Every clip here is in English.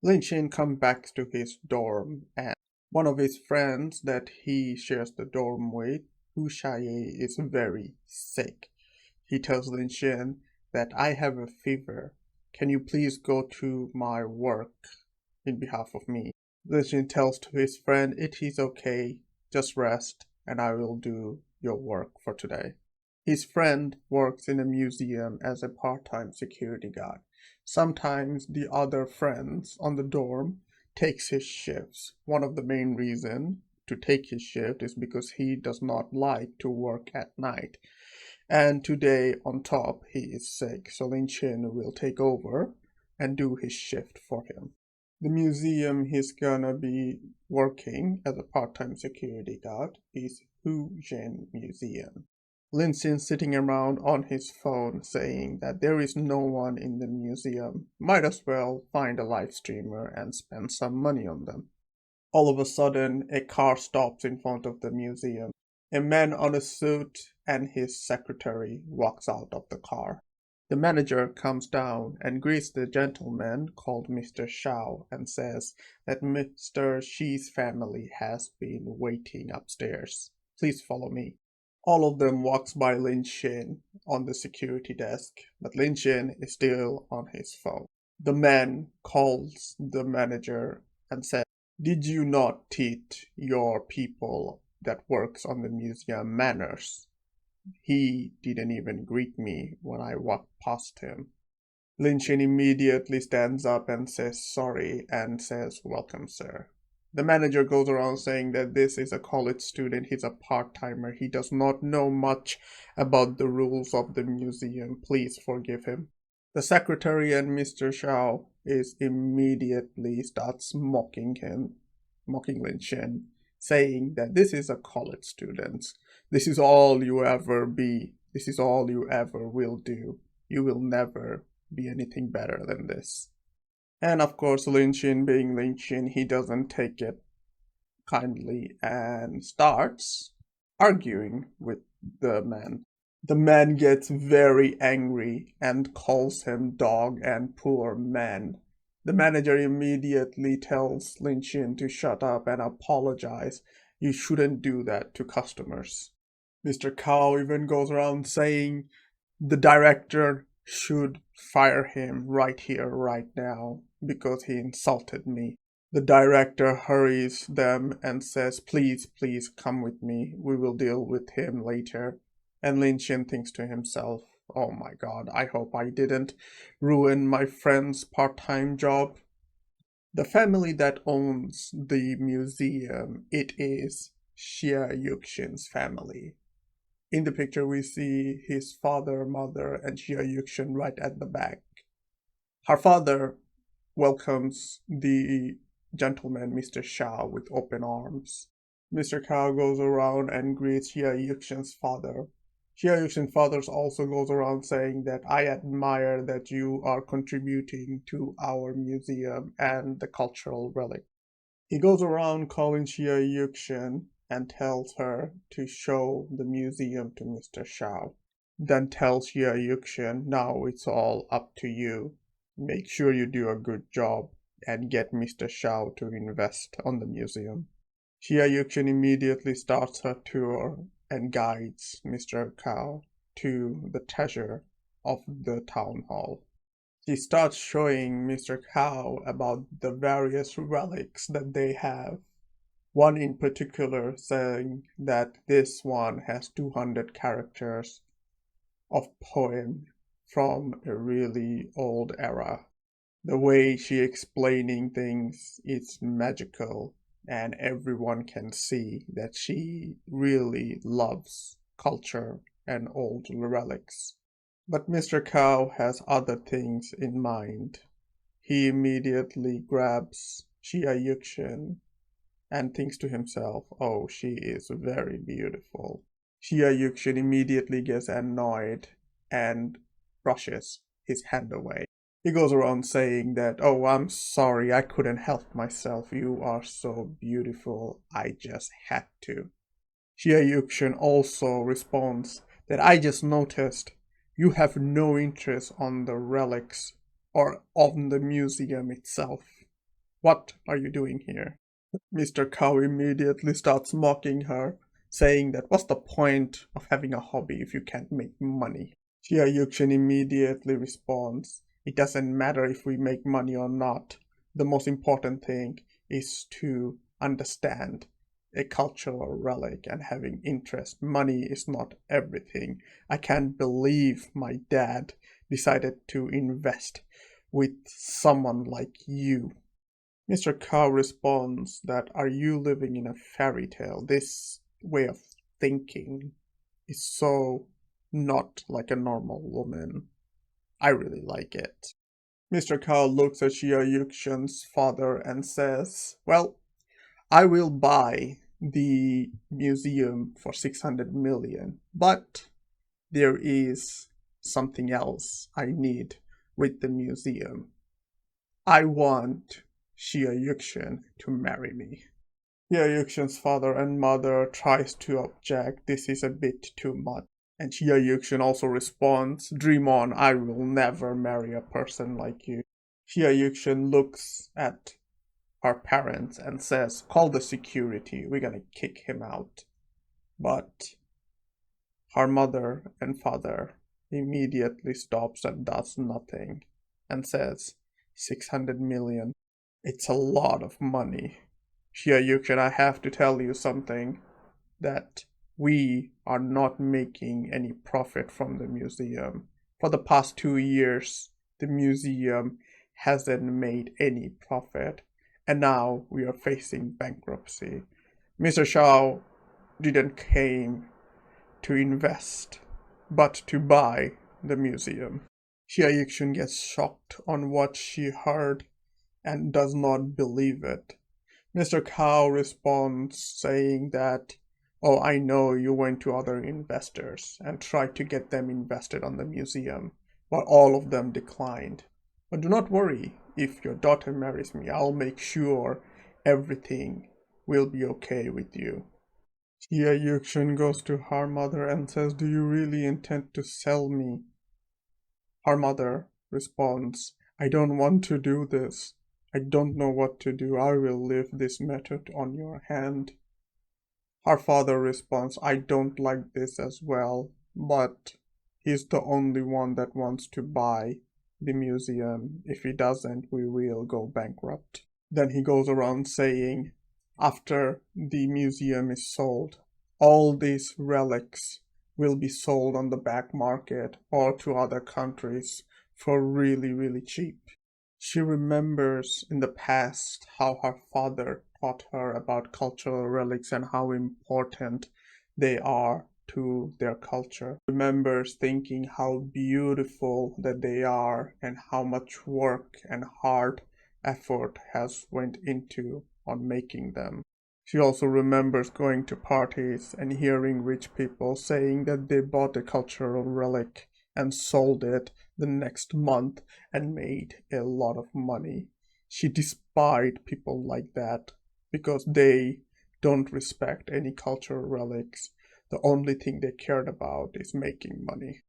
Lin Xin comes back to his dorm and one of his friends that he shares the dorm with, Hu Xiaye, is very sick. He tells Lin Xin that I have a fever. Can you please go to my work in behalf of me? Lin Xin tells to his friend it is okay, just rest and I will do your work for today. His friend works in a museum as a part-time security guard. Sometimes the other friends on the dorm takes his shifts. One of the main reasons to take his shift is because he does not like to work at night. And today, on top, he is sick, so Lin Xin will take over and do his shift for him. The museum he's gonna be working as a part-time security guard is Jin Museum. Lin Xin sitting around on his phone saying that there is no one in the museum. Might as well find a live streamer and spend some money on them. All of a sudden, a car stops in front of the museum. A man on a suit and his secretary walks out of the car. The manager comes down and greets the gentleman called Mr. Xiao and says that Mr. Xi's family has been waiting upstairs. Please follow me. All of them walks by Lin Xin on the security desk, but Lin Xin is still on his phone. The man calls the manager and says, did you not teach your people that works on the museum manners? He didn't even greet me when I walked past him. Lin Xin immediately stands up and says sorry and says, welcome, sir. The manager goes around saying that this is a college student, he's a part-timer, he does not know much about the rules of the museum, please forgive him. The secretary and Mr. Xiao is immediately starts mocking Lin Xin, saying that this is a college student, this is all you ever be, this is all you ever will do, you will never be anything better than this. And of course, Lin Xin being Lin Xin, he doesn't take it kindly and starts arguing with the man. The man gets very angry and calls him dog and poor man. The manager immediately tells Lin Xin to shut up and apologize. You shouldn't do that to customers. Mr. Cao even goes around saying the director should fire him right here, right now, because he insulted me. The director hurries them and says, please, please come with me. We will deal with him later. And Lin Xin thinks to himself, oh my god, I hope I didn't ruin my friend's part-time job. The family that owns the museum, it is Xia Yuxin's family. In the picture, we see his father, mother, and Xia Yuxin right at the back. Her father welcomes the gentleman, Mr. Xiao, with open arms. Mr. Cao goes around and greets Xia Yuxin's father. Xia Yuxin's father also goes around saying that I admire that you are contributing to our museum and the cultural relic. He goes around calling Xia Yuxin and tells her to show the museum to Mr. Xiao. Then tells Xia Yuxin, now it's all up to you. Make sure you do a good job and get Mr. Xiao to invest on the museum. Xia Yuxin immediately starts her tour and guides Mr. Cao to the treasure of the town hall. She starts showing Mr. Cao about the various relics that they have. One in particular saying that this one has 200 characters of poem from a really old era. The way she explaining things is magical and everyone can see that she really loves culture and old relics. But Mr. Cao has other things in mind. He immediately grabs Xia Yuxin and thinks to himself, oh, she is very beautiful. Xia Yuxin immediately gets annoyed and brushes his hand away. He goes around saying that, oh, I'm sorry, I couldn't help myself. You are so beautiful, I just had to. Xia Yuxin also responds that I just noticed you have no interest on the relics or on the museum itself. What are you doing here? Mr. Cow immediately starts mocking her, saying that what's the point of having a hobby if you can't make money? Xia Yukshin immediately responds, it doesn't matter if we make money or not. The most important thing is to understand a cultural relic and having interest. Money is not everything. I can't believe my dad decided to invest with someone like you. Mr. Cow responds that are you living in a fairy tale? This way of thinking is so not like a normal woman. I really like it. Mr. Cow looks at Xia Yukshan's father and says, well, I will buy the museum for 600 million, but there is something else I need with the museum. I want Xia Yukshan to marry me. Xia Yukshan's father and mother tries to object, this is a bit too much. And Xia Yukshan also responds, dream on, I will never marry a person like you. Xia Yukshan looks at her parents and says, call the security, we're gonna kick him out. But her mother and father immediately stops and does nothing and says, 600 million. It's a lot of money. Xia Yukshan, I have to tell you something, that we are not making any profit from the museum. For the past 2 years, the museum hasn't made any profit, and now we are facing bankruptcy. Mr. Xiao didn't came to invest, but to buy the museum. Xia Yukshan gets shocked on what she heard and does not believe it. Mr. Cow responds saying that, oh, I know you went to other investors and tried to get them invested on the museum, but all of them declined. But do not worry, if your daughter marries me, I'll make sure everything will be okay with you. Xia Yukshan goes to her mother and says, do you really intend to sell me? Her mother responds, I don't want to do this. I don't know what to do. I will leave this matter on your hand. Her father responds, I don't like this as well, but he's the only one that wants to buy the museum. If he doesn't, we will go bankrupt. Then he goes around saying, after the museum is sold, all these relics will be sold on the back market or to other countries for really, really cheap. She remembers in the past how her father taught her about cultural relics and how important they are to their culture. Remembers thinking how beautiful that they are and how much work and hard effort has went into on making them. She also remembers going to parties and hearing rich people saying that they bought a cultural relic and sold it the next month and made a lot of money. She despised people like that because they don't respect any cultural relics. The only thing they cared about is making money.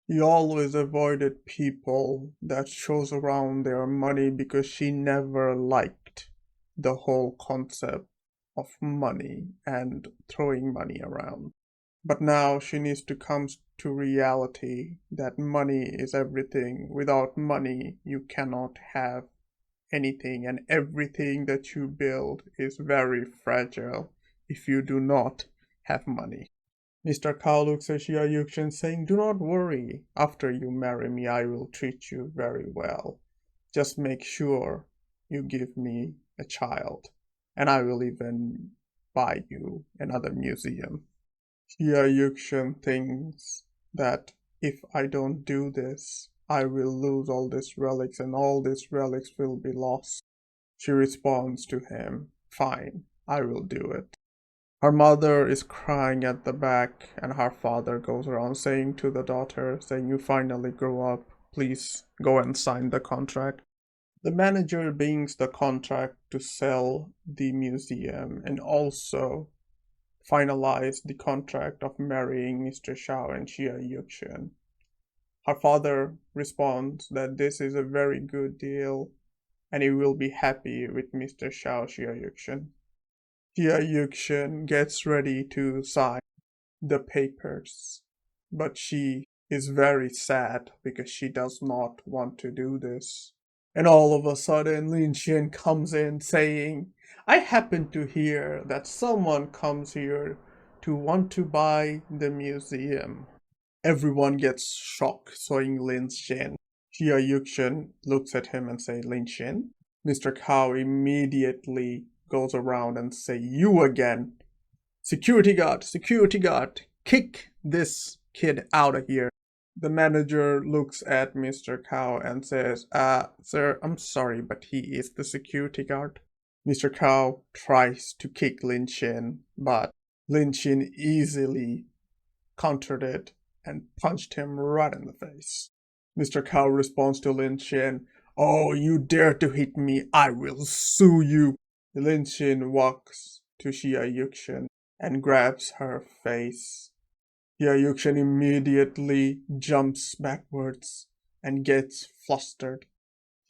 She always avoided people that shows around their money because she never liked the whole concept of money and throwing money around. But now she needs to come to reality that money is everything. Without money, you cannot have anything, and everything that you build is very fragile if you do not have money. Mr. Cow looks at Xia Yukshan saying, do not worry. After you marry me, I will treat you very well. Just make sure you give me a child, and I will even buy you another museum. Xia Yukshan thinks that if I don't do this, I will lose all these relics and all these relics will be lost. She responds to him, fine, I will do it. Her mother is crying at the back and her father goes around saying to the daughter, saying, you finally grow up, please go and sign the contract. The manager brings the contract to sell the museum and also finalize the contract of marrying Mr. Xiao and Xia Yukshan. Her father responds that this is a very good deal and he will be happy with Mr. Xiao Xiaoyukshen. Xiaoyukshen gets ready to sign the papers, but she is very sad because she does not want to do this. And all of a sudden, Lin Xin comes in saying, I happen to hear that someone comes here to want to buy the museum. Everyone gets shocked seeing Lin Xin. Xia Yuxian looks at him and says, Lin Xin? Mr. Kao immediately goes around and say, you again. Security guard, kick this kid out of here. The manager looks at Mr. Kao and says, sir, I'm sorry, but he is the security guard. Mr. Kao tries to kick Lin Xin, but Lin Xin easily countered it and punched him right in the face. Mr. Kao responds to Lin Xin, oh, you dare to hit me, I will sue you. Lin Xin walks to Xia Yuxian and grabs her face. Xia Yuxian immediately jumps backwards and gets flustered.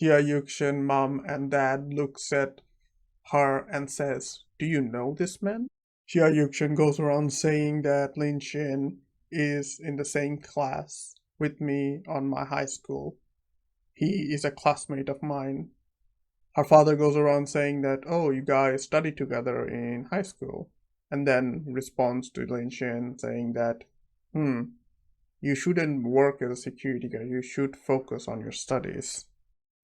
Xia Yuxian mom and dad looks at her and says, do you know this man? Xia Yuxian goes around saying that Lin Xin is in the same class with me on my high school. He is a classmate of mine. Her father goes around saying that, oh, you guys studied together in high school. And then responds to Lin Xin saying that, you shouldn't work as a security guard, you should focus on your studies.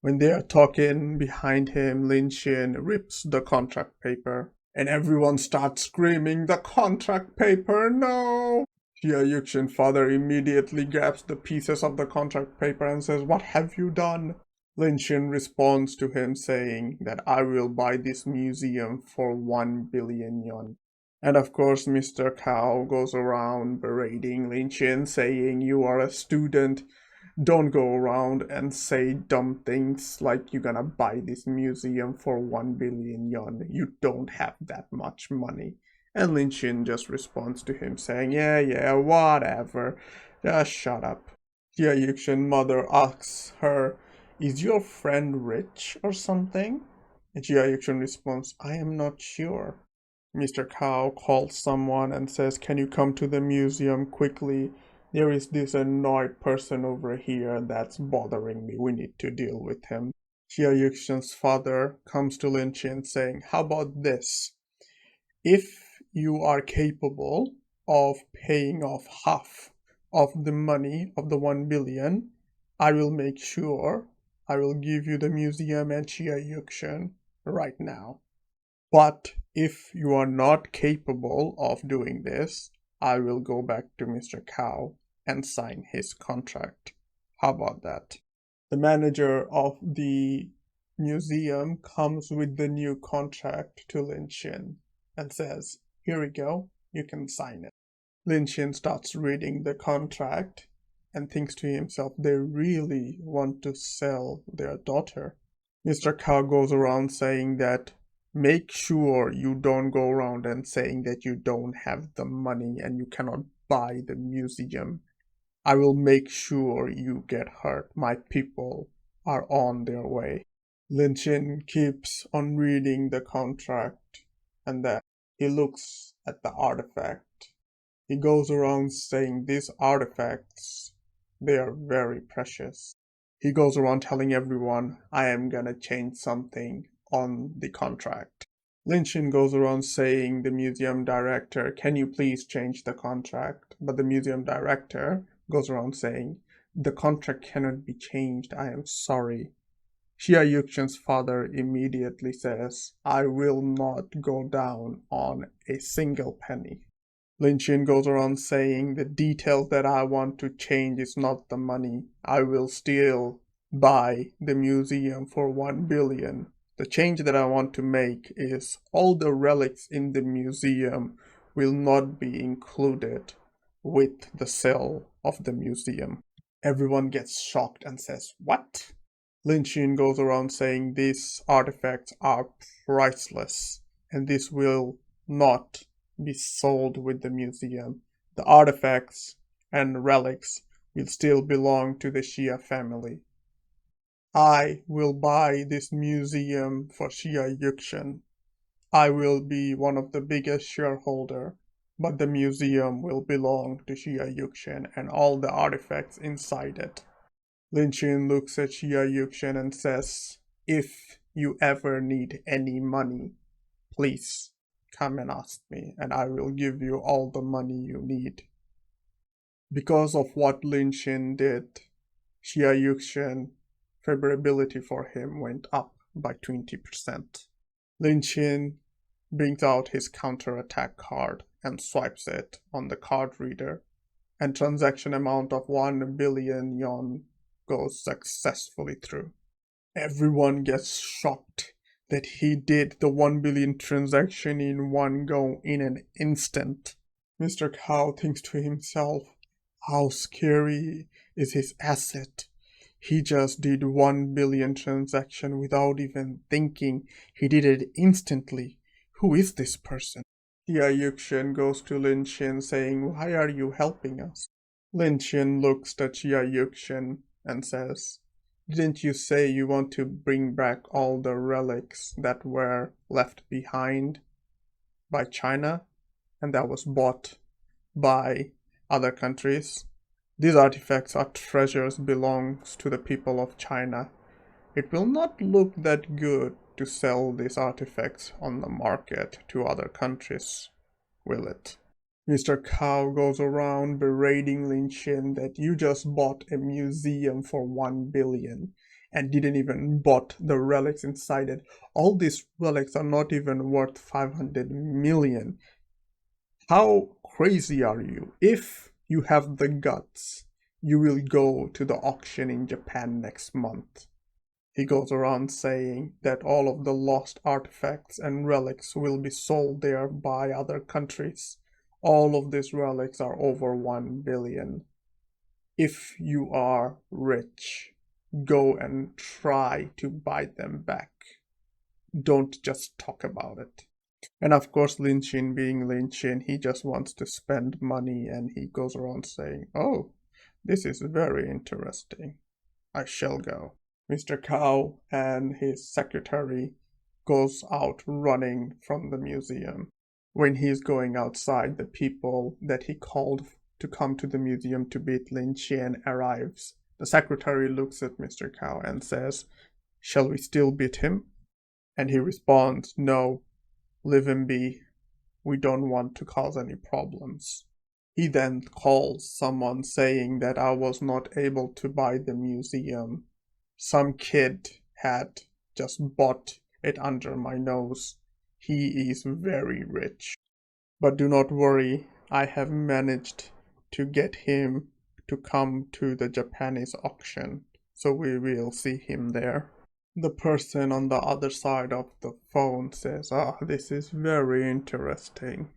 When they are talking behind him, Lin Xin rips the contract paper and everyone starts screaming, the contract paper, no! Xia Yuxian's father immediately grabs the pieces of the contract paper and says, what have you done? Lin Xin responds to him saying that I will buy this museum for 1 billion yuan. And of course, Mr. Kao goes around berating Lin Xin, saying, you are a student, don't go around and say dumb things like you're gonna buy this museum for 1 billion yuan. You don't have that much money. And Lin Xin just responds to him saying, yeah, whatever, just shut up. Xia Yuxian's mother asks her, is your friend rich or something? And Xia Yuxian responds, I am not sure. Mr. Kao calls someone and says, can you come to the museum quickly? There is this annoyed person over here that's bothering me. We need to deal with him. Xia Yuxian's father comes to Lin Xin saying, how about this? If you are capable of paying off half of the money of the 1 billion, I will make sure I will give you the museum and Xia Yuxian right now. But if you are not capable of doing this, I will go back to Mr. Kao and sign his contract. How about that? The manager of the museum comes with the new contract to Lin Xin and says, here we go, you can sign it. Lin Xin starts reading the contract and thinks to himself, they really want to sell their daughter. Mr. Kao goes around saying that, make sure you don't go around and saying that you don't have the money and you cannot buy the museum. I will make sure you get hurt. My people are on their way. Lin Xin keeps on reading the contract and then he looks at the artifact. He goes around saying these artifacts, they are very precious. He goes around telling everyone, I am gonna change something on the contract. Lin Xin goes around saying, the museum director, can you please change the contract? But the museum director goes around saying, the contract cannot be changed, I am sorry. Xia Yuxian's father immediately says, I will not go down on a single penny. Lin Xin goes around saying, the details that I want to change is not the money. I will still buy the museum for 1 billion. The change that I want to make is all the relics in the museum will not be included with the sale of the museum. Everyone gets shocked and says, what? Lin Xin goes around saying these artifacts are priceless and this will not be sold with the museum. The artifacts and relics will still belong to the Xia family. I will buy this museum for Xia Yukshan. I will be one of the biggest shareholder, but the museum will belong to Xia Yukshan and all the artifacts inside it. Lin Xin looks at Xia Yukshan and says, if you ever need any money, please come and ask me and I will give you all the money you need. Because of what Lin Xin did, Xia Yukshan favorability for him went up by 20%. Lin Xin brings out his counterattack card and swipes it on the card reader, and transaction amount of 1 billion yuan goes successfully through. Everyone gets shocked that he did the 1 billion transaction in one go in an instant. Mr. Cow thinks to himself, how scary is his asset? He just did 1 billion transaction without even thinking. He did it instantly. Who is this person? Xia Yukshan goes to Lin Xin saying, why are you helping us? Lin Xin looks at Xia Yukshan and says, didn't you say you want to bring back all the relics that were left behind by China and that was bought by other countries? These artifacts are treasures belongs to the people of China. It will not look that good to sell these artifacts on the market to other countries, will it? Mr. Cow goes around berating Lin Xin that you just bought a museum for 1 billion and didn't even bought the relics inside it. All these relics are not even worth 500 million. How crazy are you? If you have the guts, you will go to the auction in Japan next month. He goes around saying that all of the lost artifacts and relics will be sold there by other countries. All of these relics are over 1 billion. If you are rich, go and try to buy them back. Don't just talk about it. And of course, Lin Xin being Lin Xin, he just wants to spend money and he goes around saying, oh, this is very interesting. I shall go. Mr. Cow and his secretary goes out running from the museum. When he's going outside, the people that he called to come to the museum to beat Lin Xin arrives. The secretary looks at Mr. Cow and says, shall we still beat him? And he responds, no, leave him be. We don't want to cause any problems. He then calls someone saying that I was not able to buy the museum. Some kid had just bought it under my nose. He is very rich. But do not worry, I have managed to get him to come to the Japanese auction, so we will see him there. The person on the other side of the phone says, this is very interesting.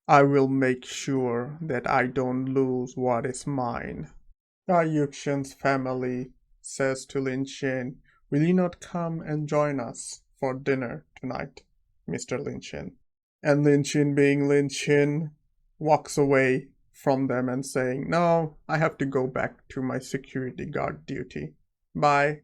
I will make sure that I don't lose what is mine. Xiao Yukshan's family says to Lin Xin, will you not come and join us for dinner tonight, Mr. Lin Xin? And Lin Xin being Lin Xin walks away from them and saying, no, I have to go back to my security guard duty. Bye.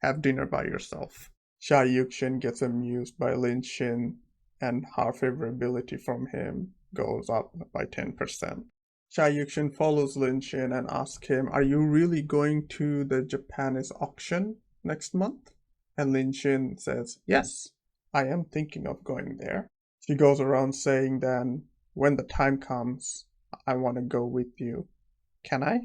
Have dinner by yourself. Xia Yukshan gets amused by Lin Xin and her favorability from him goes up by 10%. Xia Yukshan follows Lin Xin and asks him, are you really going to the Japanese auction next month? And Lin Xin says, yes, I am thinking of going there. She goes around saying then, when the time comes, I want to go with you. Can I?